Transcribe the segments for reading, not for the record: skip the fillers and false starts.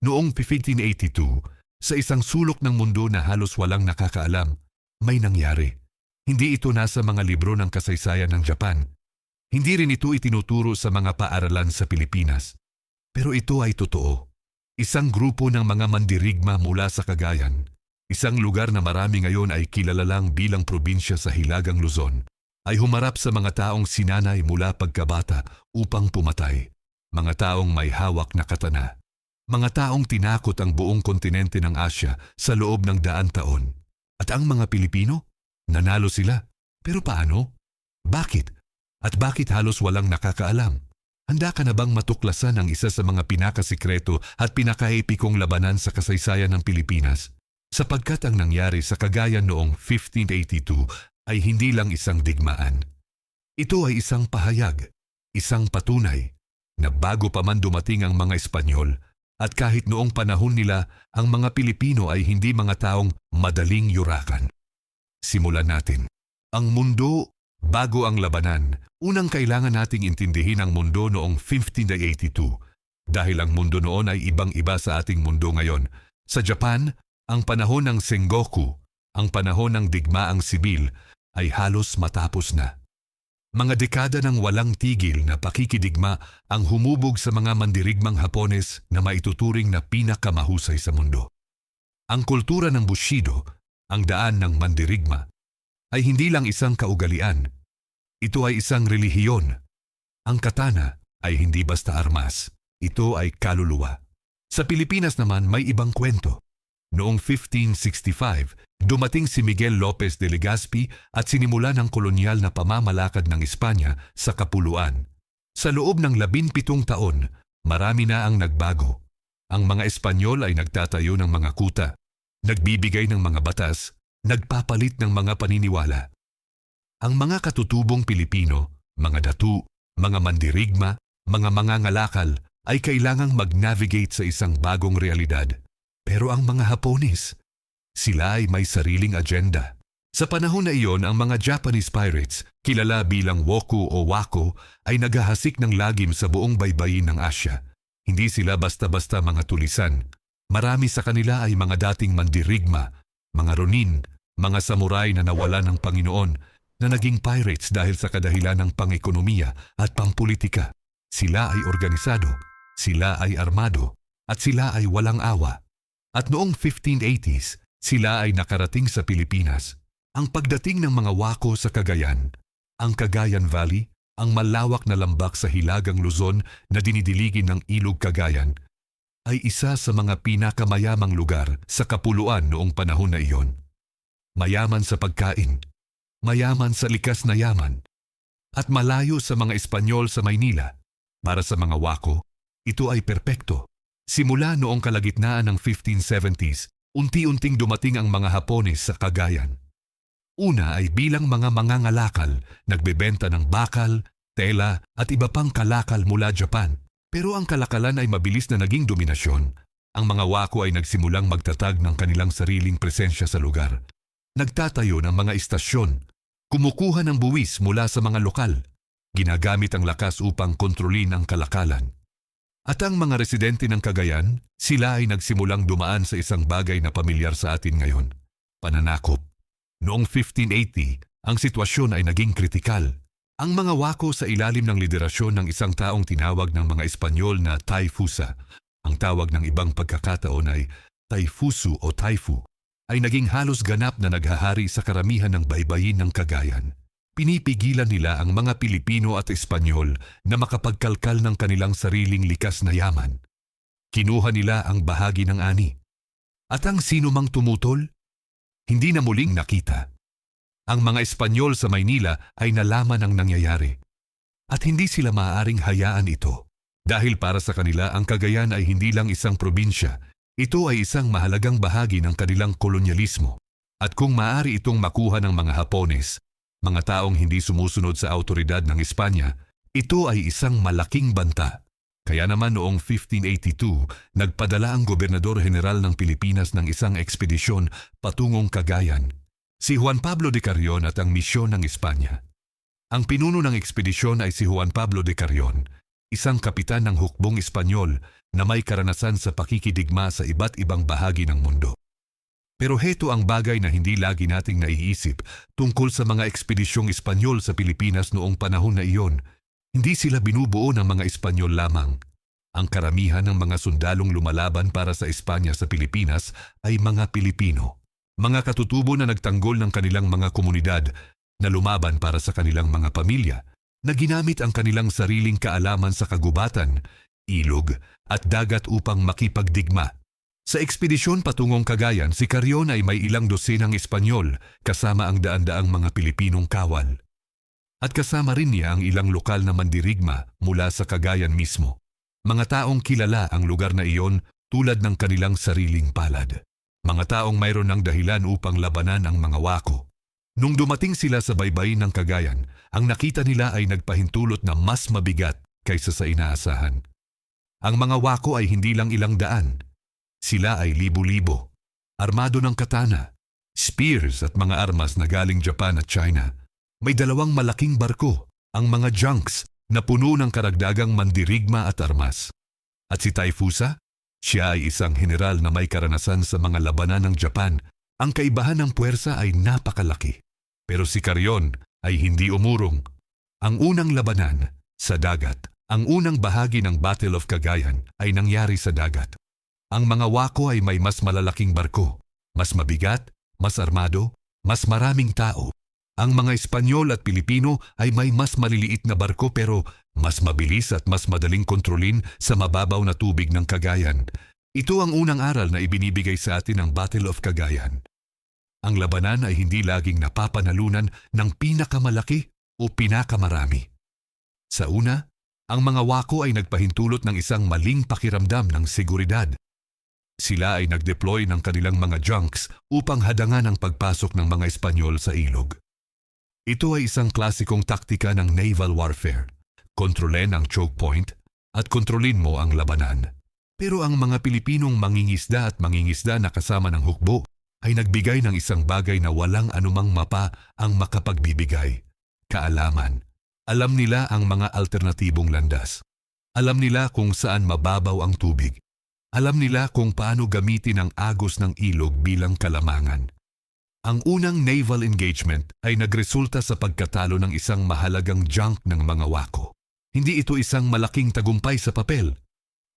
Noong 1582, sa isang sulok ng mundo na halos walang nakakaalam, may nangyari. Hindi ito nasa mga libro ng kasaysayan ng Japan. Hindi rin ito itinuturo sa mga paaralan sa Pilipinas. Pero ito ay totoo. Isang grupo ng mga mandirigma mula sa Cagayan, isang lugar na marami ngayon ay kilala lang bilang probinsya sa Hilagang Luzon, ay humarap sa mga taong sinanay mula pagkabata upang pumatay. Mga taong may hawak na katana. Mga taong tinakot ang buong kontinente ng Asya sa loob ng 100 taon. At ang mga Pilipino? Nanalo sila. Pero paano? Bakit? At bakit halos walang nakakaalam? Handa ka na bang matuklasan ang isa sa mga pinakasikreto at pinakaepikong labanan sa kasaysayan ng Pilipinas? Sapagkat ang nangyari sa Cagayan noong 1582 ay hindi lang isang digmaan. Ito ay isang pahayag, isang patunay, na bago pa man dumating ang mga Espanyol, at kahit noong panahon nila, ang mga Pilipino ay hindi mga taong madaling yurakan. Simulan natin. Ang mundo, bago ang labanan, unang kailangan nating intindihin ang mundo noong 1582. Dahil ang mundo noon ay ibang-iba sa ating mundo ngayon. Sa Japan, ang panahon ng Sengoku, ang panahon ng digmaang sibil, ay halos matapos na. Mga dekada ng walang tigil na pakikidigma ang humubog sa mga mandirigmang Hapones na maituturing na pinakamahusay sa mundo. Ang kultura ng Bushido, ang daan ng mandirigma, ay hindi lang isang kaugalian. Ito ay isang relihiyon. Ang katana ay hindi basta armas. Ito ay kaluluwa. Sa Pilipinas naman may ibang kwento. Noong 1565, dumating si Miguel Lopez de Legazpi at sinimulan ang kolonyal na pamamalakad ng Espanya sa Kapuluan. Sa loob ng 17 taon, marami na ang nagbago. Ang mga Espanyol ay nagtatayo ng mga kuta, nagbibigay ng mga batas, nagpapalit ng mga paniniwala. Ang mga katutubong Pilipino, mga datu, mga mandirigma, mga mangangalakal ay kailangang mag-navigate sa isang bagong realidad. Pero ang mga Hapones, sila ay may sariling agenda. Sa panahon na iyon, ang mga Japanese pirates, kilala bilang Woku o Wako, ay naghahasik ng lagim sa buong baybayin ng Asya. Hindi sila basta-basta mga tulisan. Marami sa kanila ay mga dating mandirigma, mga ronin, mga samurai na nawala ng Panginoon, na naging pirates dahil sa kadahilan ng pang-ekonomiya at pang-politika. Sila ay organisado, sila ay armado, at sila ay walang awa. At noong 1580s, sila ay nakarating sa Pilipinas. Ang pagdating ng mga Wako sa Cagayan, ang Cagayan Valley, ang malawak na lambak sa Hilagang Luzon na dinidiligin ng Ilog Cagayan, ay isa sa mga pinakamayamang lugar sa Kapuluan noong panahon na iyon. Mayaman sa pagkain, mayaman sa likas na yaman, at malayo sa mga Espanyol sa Maynila. Para sa mga Wako, ito ay perpekto. Simula noong kalagitnaan ng 1570s, unti-unting dumating ang mga Hapones sa Cagayan. Una ay bilang mga mangangalakal, nagbebenta ng bakal, tela at iba pang kalakal mula Japan. Pero ang kalakalan ay mabilis na naging dominasyon. Ang mga Wako ay nagsimulang magtatag ng kanilang sariling presensya sa lugar. Nagtatayo ng mga istasyon, kumukuha ng buwis mula sa mga lokal, ginagamit ang lakas upang kontrolin ang kalakalan. At ang mga residente ng Cagayan, sila ay nagsimulang dumaan sa isang bagay na pamilyar sa atin ngayon, pananakop. Noong 1580, ang sitwasyon ay naging kritikal. Ang mga Wako sa ilalim ng liderasyon ng isang taong tinawag ng mga Espanyol na Taifusa, ang tawag ng ibang pagkakataon ay Taifusu o Taifu, ay naging halos ganap na naghahari sa karamihan ng baybayin ng Cagayan. Pinipigilan nila ang mga Pilipino at Espanyol na makapagkalkal ng kanilang sariling likas na yaman. Kinuha nila ang bahagi ng ani. At ang sino mang tumutol, hindi na muling nakita. Ang mga Espanyol sa Maynila ay nalaman ang nangyayari. At hindi sila maaaring hayaan ito. Dahil para sa kanila ang Cagayan ay hindi lang isang probinsya, ito ay isang mahalagang bahagi ng kanilang kolonyalismo. At kung maaari itong makuha ng mga Hapones, mga taong hindi sumusunod sa autoridad ng Espanya, ito ay isang malaking banta. Kaya naman noong 1582, nagpadala ang Gobernador General ng Pilipinas ng isang ekspedisyon patungong Cagayan, si Juan Pablo de Carrion at ang misyon ng Espanya. Ang pinuno ng ekspedisyon ay si Juan Pablo de Carrion, isang kapitan ng hukbong Espanyol na may karanasan sa pakikidigma sa iba't ibang bahagi ng mundo. Pero heto ang bagay na hindi lagi nating naiisip tungkol sa mga ekspedisyong Espanyol sa Pilipinas noong panahon na iyon. Hindi sila binubuo ng mga Espanyol lamang. Ang karamihan ng mga sundalong lumalaban para sa Espanya sa Pilipinas ay mga Pilipino. Mga katutubo na nagtanggol ng kanilang mga komunidad na lumaban para sa kanilang mga pamilya, na ginamit ang kanilang sariling kaalaman sa kagubatan, ilog at dagat upang makipagdigma. Sa ekspedisyon patungong Cagayan, si Carrion ay may ilang dosenang Espanyol kasama ang daan-daang mga Pilipinong kawal. At kasama rin niya ang ilang lokal na mandirigma mula sa Cagayan mismo. Mga taong kilala ang lugar na iyon tulad ng kanilang sariling palad. Mga taong mayroon ng dahilan upang labanan ang mga wako. Nung dumating sila sa baybayin ng Cagayan, ang nakita nila ay nagpahintulot na mas mabigat kaysa sa inaasahan. Ang mga wako ay hindi lang ilang daan. Sila ay libo-libo, armado ng katana, spears at mga armas na galing Japan at China. May dalawang malaking barko, ang mga junks, na puno ng karagdagang mandirigma at armas. At si Taifusa? Siya ay isang general na may karanasan sa mga labanan ng Japan. Ang kaibahan ng puwersa ay napakalaki. Pero si Carrion ay hindi umurong. Ang unang labanan, sa dagat. Ang unang bahagi ng Battle of Cagayan ay nangyari sa dagat. Ang mga wako ay may mas malalaking barko, mas mabigat, mas armado, mas maraming tao. Ang mga Espanyol at Pilipino ay may mas maliliit na barko pero mas mabilis at mas madaling kontrolin sa mababaw na tubig ng Cagayan. Ito ang unang aral na ibinibigay sa atin ng Battle of Cagayan. Ang labanan ay hindi laging napapanalunan ng pinakamalaki o pinakamarami. Sa una, ang mga wako ay nagpahintulot ng isang maling pakiramdam ng seguridad. Sila ay nag-deploy ng kanilang mga junks upang hadangan ang pagpasok ng mga Espanyol sa ilog. Ito ay isang klasikong taktika ng naval warfare. Kontrolin ang choke point at kontrolin mo ang labanan. Pero ang mga Pilipinong mangingisda at mangingisda na kasama ng hukbo ay nagbigay ng isang bagay na walang anumang mapa ang makapagbibigay. Kaalaman. Alam nila ang mga alternatibong landas. Alam nila kung saan mababaw ang tubig. Alam nila kung paano gamitin ang agos ng ilog bilang kalamangan. Ang unang naval engagement ay nagresulta sa pagkatalo ng isang mahalagang junk ng mga wako. Hindi ito isang malaking tagumpay sa papel.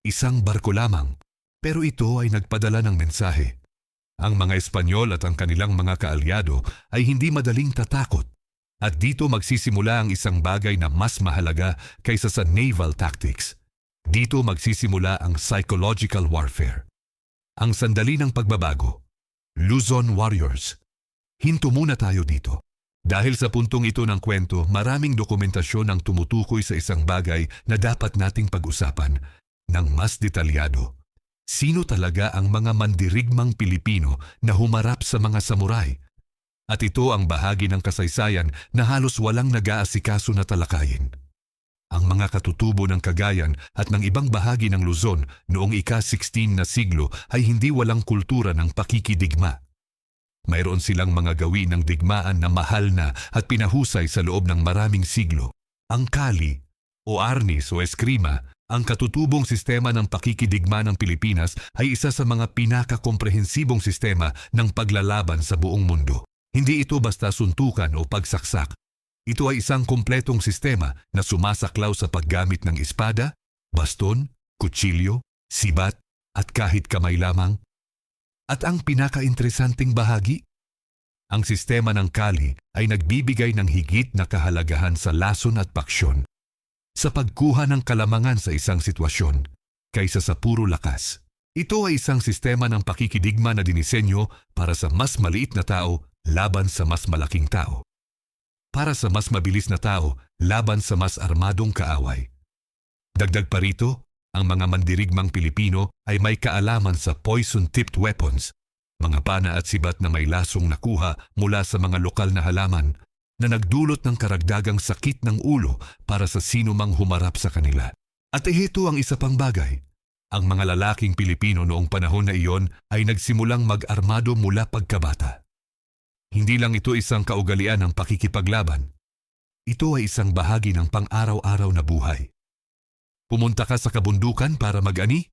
Isang barko lamang. Pero ito ay nagpadala ng mensahe. Ang mga Espanyol at ang kanilang mga kaalyado ay hindi madaling tatakot. At dito magsisimula ang isang bagay na mas mahalaga kaysa sa naval tactics. Dito magsisimula ang psychological warfare. Ang sandali ng pagbabago. Luzon Warriors. Hinto muna tayo dito. Dahil sa puntong ito ng kwento, maraming dokumentasyon ang tumutukoy sa isang bagay na dapat nating pag-usapan ng mas detalyado. Sino talaga ang mga mandirigmang Pilipino na humarap sa mga samurai? At ito ang bahagi ng kasaysayan na halos walang nag-aasikaso na talakayin. Ang mga katutubo ng Cagayan at ng ibang bahagi ng Luzon noong ika-16 na siglo ay hindi walang kultura ng pakikidigma. Mayroon silang mga gawin ng digmaan na mahal na at pinahusay sa loob ng maraming siglo. Ang kali, o arnis o eskrima, ang katutubong sistema ng pakikidigma ng Pilipinas ay isa sa mga pinakakomprehensibong sistema ng paglalaban sa buong mundo. Hindi ito basta suntukan o pagsaksak. Ito ay isang kumpletong sistema na sumasaklaw sa paggamit ng espada, baston, kutsilyo, sibat at kahit kamay lamang. At ang pinakainteresanteng bahagi, ang sistema ng kali ay nagbibigay ng higit na kahalagahan sa lason at paksyon, sa pagkuha ng kalamangan sa isang sitwasyon, kaysa sa puro lakas. Ito ay isang sistema ng pakikidigma na dinisenyo para sa mas maliit na tao laban sa mas malaking tao. Para sa mas mabilis na tao laban sa mas armadong kaaway. Dagdag pa rito, ang mga mandirigmang Pilipino ay may kaalaman sa poison-tipped weapons, mga pana at sibat na may lasong nakuha mula sa mga lokal na halaman na nagdulot ng karagdagang sakit ng ulo para sa sino mang humarap sa kanila. At ito ang isa pang bagay. Ang mga lalaking Pilipino noong panahon na iyon ay nagsimulang mag-armado mula pagkabata. Hindi lang ito isang kaugalian ng pakikipaglaban. Ito ay isang bahagi ng pang-araw-araw na buhay. Pumunta ka sa kabundukan para mag-ani?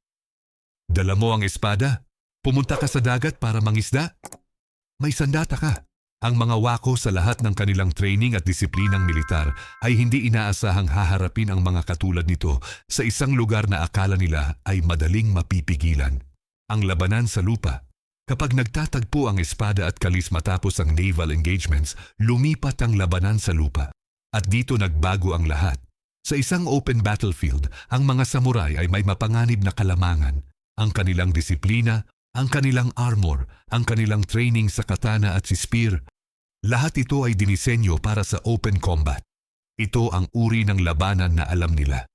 Dala mo ang espada? Pumunta ka sa dagat para mangisda? May sandata ka. Ang mga wako sa lahat ng kanilang training at disiplinang militar ay hindi inaasahang haharapin ang mga katulad nito sa isang lugar na akala nila ay madaling mapipigilan. Ang labanan sa lupa. Kapag nagtatagpo ang espada at kalis matapos ang naval engagements, lumipat ang labanan sa lupa. At dito nagbago ang lahat. Sa isang open battlefield, ang mga samurai ay may mapanganib na kalamangan. Ang kanilang disiplina, ang kanilang armor, ang kanilang training sa katana at si spear, lahat ito ay dinisenyo para sa open combat. Ito ang uri ng labanan na alam nila.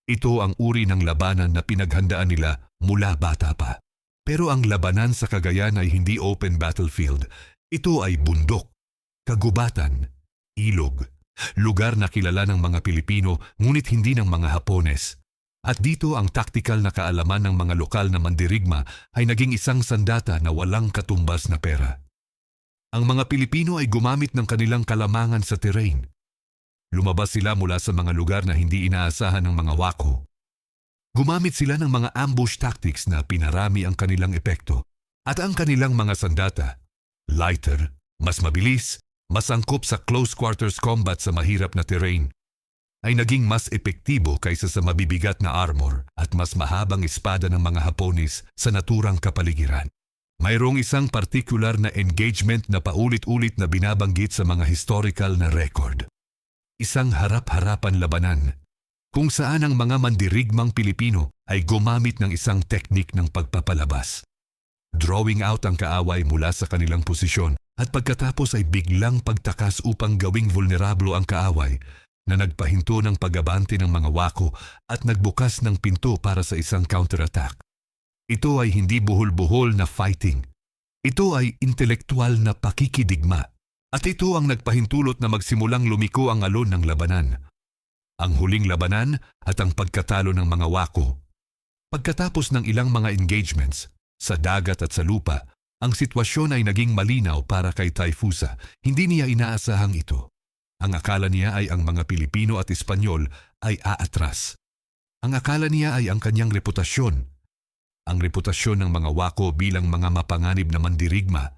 Ito ang uri ng labanan na pinaghandaan nila mula bata pa. Pero ang labanan sa Cagayan ay hindi open battlefield. Ito ay bundok, kagubatan, ilog, lugar na kilala ng mga Pilipino ngunit hindi ng mga Hapones. At dito ang taktikal na kaalaman ng mga lokal na mandirigma ay naging isang sandata na walang katumbas na pera. Ang mga Pilipino ay gumamit ng kanilang kalamangan sa terrain. Lumabas sila mula sa mga lugar na hindi inaasahan ng mga wako. Gumamit sila ng mga ambush tactics na pinarami ang kanilang epekto. At ang kanilang mga sandata, lighter, mas mabilis, mas angkop sa close quarters combat sa mahirap na terrain, ay naging mas epektibo kaysa sa mabibigat na armor at mas mahabang espada ng mga Hapones sa naturang kapaligiran. Mayroong isang partikular na engagement na paulit-ulit na binabanggit sa mga historical na record. Isang harap-harapan labanan kung saan ang mga mandirigmang Pilipino ay gumamit ng isang teknik ng pagpapalabas. Drawing out ang kaaway mula sa kanilang posisyon at pagkatapos ay biglang pagtakas upang gawing vulnerable ang kaaway na nagpahinto ng pag-abante ng mga wako at nagbukas ng pinto para sa isang counterattack. Ito ay hindi buhol-buhol na fighting. Ito ay intelektual na pakikidigma. At ito ang nagpahintulot na magsimulang lumiko ang alon ng labanan. Ang huling labanan at ang pagkatalo ng mga wako. Pagkatapos ng ilang mga engagements, sa dagat at sa lupa, ang sitwasyon ay naging malinaw para kay Tayfusa. Hindi niya inaasahang ito. Ang akala niya ay ang mga Pilipino at Espanyol ay aatras. Ang akala niya ay ang kanyang reputasyon. Ang reputasyon ng mga wako bilang mga mapanganib na mandirigma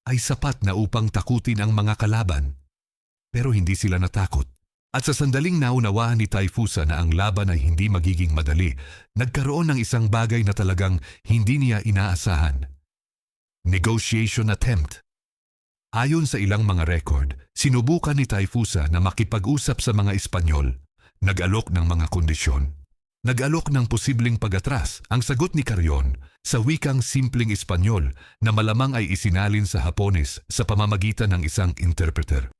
ay sapat na upang takutin ang mga kalaban. Pero hindi sila natakot. At sa sandaling naunawaan ni Tayfusa na ang laban ay hindi magiging madali, nagkaroon ng isang bagay na talagang hindi niya inaasahan. Negotiation attempt. Ayon sa ilang mga record, sinubukan ni Tayfusa na makipag-usap sa mga Espanyol, nag-alok ng mga kondisyon. Nag-alok ng posibleng pag-atras. Ang sagot ni Carrion sa wikang simpleng Espanyol na malamang ay isinalin sa Hapones sa pamamagitan ng isang interpreter.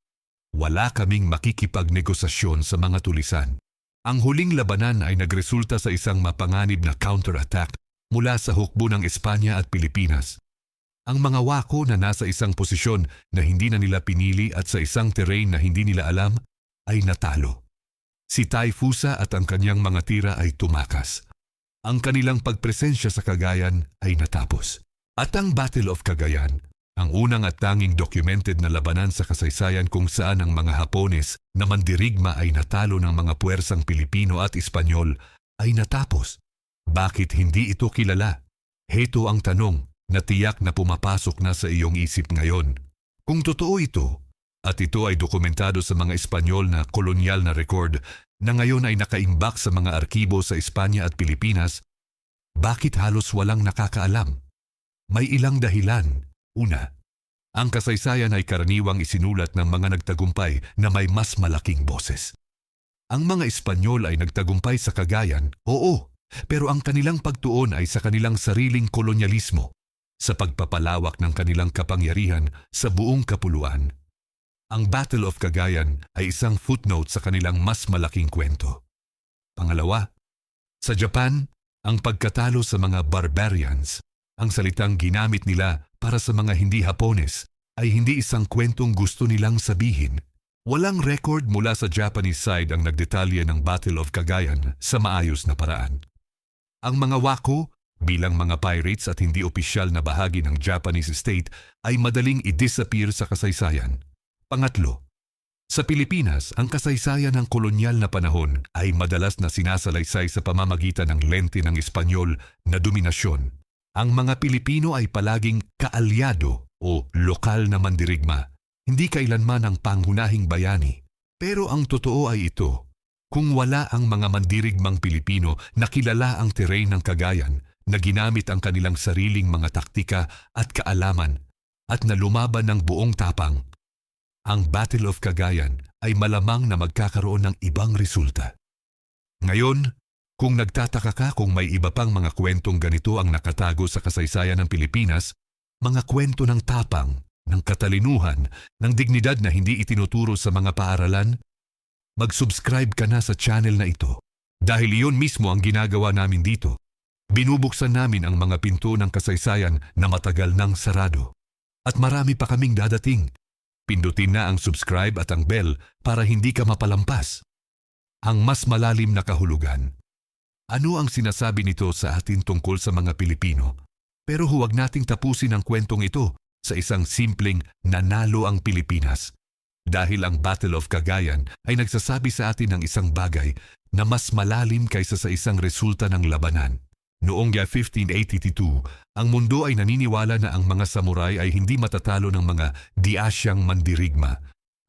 Wala kaming makikipagnegosasyon sa mga tulisan. Ang huling labanan ay nagresulta sa isang mapanganib na counterattack mula sa hukbo ng Espanya at Pilipinas. Ang mga wako na nasa isang posisyon na hindi na nila pinili at sa isang terrain na hindi nila alam ay natalo. Si Tayfusa at ang kanyang mga tira ay tumakas. Ang kanilang pagpresensya sa Cagayan ay natapos. At ang Battle of Cagayan, ang unang at tanging documented na labanan sa kasaysayan kung saan ang mga Hapones na mandirigma ay natalo ng mga puwersang Pilipino at Espanyol ay natapos. Bakit hindi ito kilala? Heto ang tanong na tiyak na pumapasok na sa iyong isip ngayon. Kung totoo ito, at ito ay dokumentado sa mga Espanyol na kolonyal na record na ngayon ay nakaimbak sa mga arkibo sa Espanya at Pilipinas, bakit halos walang nakakaalam? May ilang dahilan. Una, ang kasaysayan ay karaniwang isinulat ng mga nagtagumpay na may mas malaking boses. Ang mga Espanyol ay nagtagumpay sa Cagayan, oo, pero ang kanilang pagtuon ay sa kanilang sariling kolonyalismo, sa pagpapalawak ng kanilang kapangyarihan sa buong kapuluan. Ang Battle of Cagayan ay isang footnote sa kanilang mas malaking kwento. Pangalawa, sa Japan, ang pagkatalo sa mga barbarians, ang salitang ginamit nila para sa mga hindi Hapones, ay hindi isang kwentong gusto nilang sabihin. Walang record mula sa Japanese side ang nagdetalye ng Battle of Cagayan sa maayos na paraan. Ang mga wako, bilang mga pirates at hindi opisyal na bahagi ng Japanese state, ay madaling i-disappear sa kasaysayan. Pangatlo, Sa Pilipinas, ang kasaysayan ng kolonyal na panahon ay madalas na sinasalaysay sa pamamagitan ng lente ng Espanyol na dominasyon. Ang mga Pilipino ay palaging kaalyado o lokal na mandirigma, hindi kailanman ang panghunahing bayani. Pero ang totoo ay ito, kung wala ang mga mandirigmang Pilipino na kilala ang terrain ng Cagayan, na ginamit ang kanilang sariling mga taktika at kaalaman, at na lumaban ng buong tapang, ang Battle of Cagayan ay malamang na magkakaroon ng ibang resulta. Ngayon, kung nagtataka ka kung may iba pang mga kwentong ganito ang nakatago sa kasaysayan ng Pilipinas, mga kwento ng tapang, ng katalinuhan, ng dignidad na hindi itinuturo sa mga paaralan, mag-subscribe ka na sa channel na ito. Dahil iyon mismo ang ginagawa namin dito. Binubuksan namin ang mga pinto ng kasaysayan na matagal nang sarado. At marami pa kaming dadating. Pindutin na ang subscribe at ang bell para hindi ka mapalampas. Ang mas malalim na kahulugan. Ano ang sinasabi nito sa atin tungkol sa mga Pilipino? Pero huwag nating tapusin ang kwentong ito sa isang simpleng nanalo ang Pilipinas. Dahil ang Battle of Cagayan ay nagsasabi sa atin ng isang bagay na mas malalim kaysa sa isang resulta ng labanan. Noong 1582, ang mundo ay naniniwala na ang mga samurai ay hindi matatalo ng mga di-Asyang mandirigma.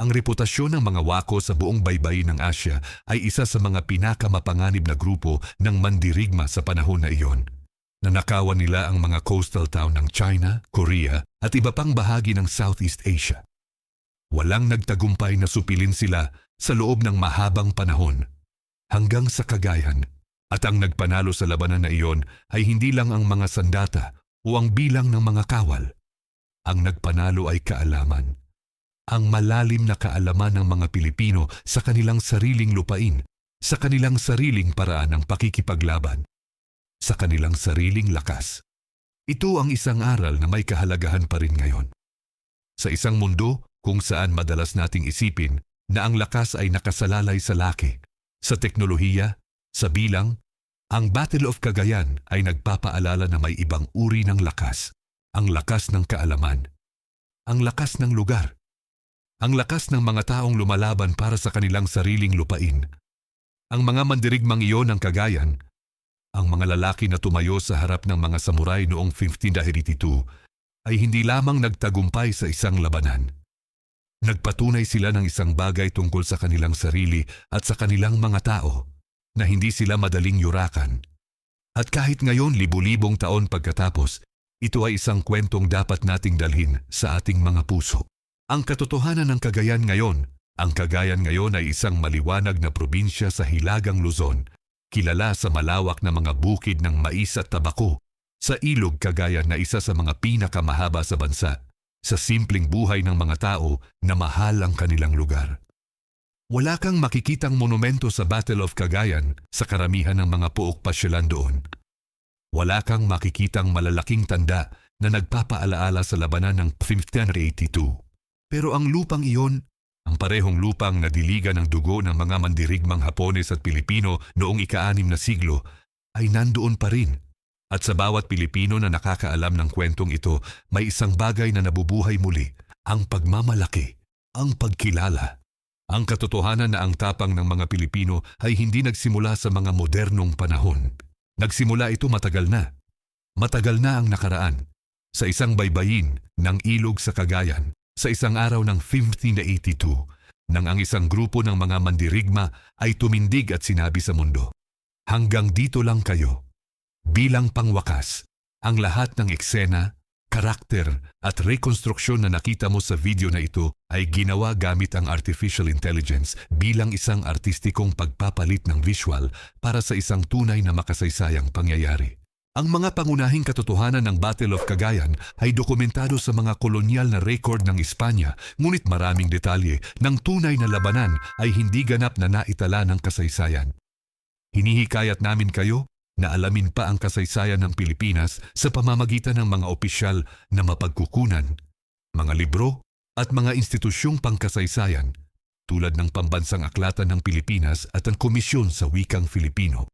Ang reputasyon ng mga wako sa buong baybayin ng Asya ay isa sa mga pinakamapanganib na grupo ng mandirigma sa panahon na iyon. Nanakawan nila ang mga coastal town ng China, Korea at iba pang bahagi ng Southeast Asia. Walang nagtagumpay na supilin sila sa loob ng mahabang panahon, hanggang sa Cagayan. At ang nagpanalo sa labanan na iyon ay hindi lang ang mga sandata o ang bilang ng mga kawal. Ang nagpanalo ay kaalaman. Ang malalim na kaalaman ng mga Pilipino sa kanilang sariling lupain, sa kanilang sariling paraan ng pakikipaglaban, sa kanilang sariling lakas. Ito ang isang aral na may kahalagahan pa rin ngayon. Sa isang mundo kung saan madalas nating isipin na ang lakas ay nakasalalay sa laki, sa teknolohiya, sa bilang, ang Battle of Cagayan ay nagpapaalala na may ibang uri ng lakas. Ang lakas ng kaalaman. Ang lakas ng lugar. Ang lakas ng mga taong lumalaban para sa kanilang sariling lupain. Ang mga mandirigmang iyon ng Cagayan, ang mga lalaki na tumayo sa harap ng mga samurai noong 1582, ay hindi lamang nagtagumpay sa isang labanan. Nagpatunay sila ng isang bagay tungkol sa kanilang sarili at sa kanilang mga tao, na hindi sila madaling yurakan. At kahit ngayon libu-libong taon pagkatapos, ito ay isang kwentong dapat nating dalhin sa ating mga puso. Ang katotohanan ng Cagayan ngayon, ang Cagayan ngayon ay isang maliwanag na probinsya sa Hilagang Luzon, kilala sa malawak na mga bukid ng mais at tabako, sa ilog Cagayan na isa sa mga pinakamahaba sa bansa, sa simpleng buhay ng mga tao na mahal ang kanilang lugar. Wala kang makikitang monumento sa Battle of Cagayan sa karamihan ng mga puok pasyalan doon. Wala kang makikitang malalaking tanda na nagpapaalaala sa labanan ng 1582. Pero ang lupang iyon, ang parehong lupang nadiligan ng dugo ng mga mandirigmang Hapones at Pilipino noong ika-6 na siglo, ay nandoon pa rin. At sa bawat Pilipino na nakakaalam ng kwentong ito, may isang bagay na nabubuhay muli, ang pagmamalaki, ang pagkilala. Ang katotohanan na ang tapang ng mga Pilipino ay hindi nagsimula sa mga modernong panahon. Nagsimula ito matagal na. Matagal na ang nakaraan. Sa isang baybayin ng ilog sa Cagayan, sa isang araw ng 1582, nang ang isang grupo ng mga mandirigma ay tumindig at sinabi sa mundo, "Hanggang dito lang kayo." Bilang pangwakas, ang lahat ng eksena, karakter at rekonstruksyon na nakita mo sa video na ito ay ginawa gamit ang artificial intelligence bilang isang artistikong pagpapalit ng visual para sa isang tunay na makasaysayang pangyayari. Ang mga pangunahing katotohanan ng Battle of Cagayan ay dokumentado sa mga kolonyal na record ng Espanya, ngunit maraming detalye ng tunay na labanan ay hindi ganap na naitala ng kasaysayan. Hinihikayat namin kayo na alamin pa ang kasaysayan ng Pilipinas sa pamamagitan ng mga opisyal na mapagkukunan, mga libro at mga institusyong pangkasaysayan tulad ng Pambansang Aklatan ng Pilipinas at ang Komisyon sa Wikang Filipino.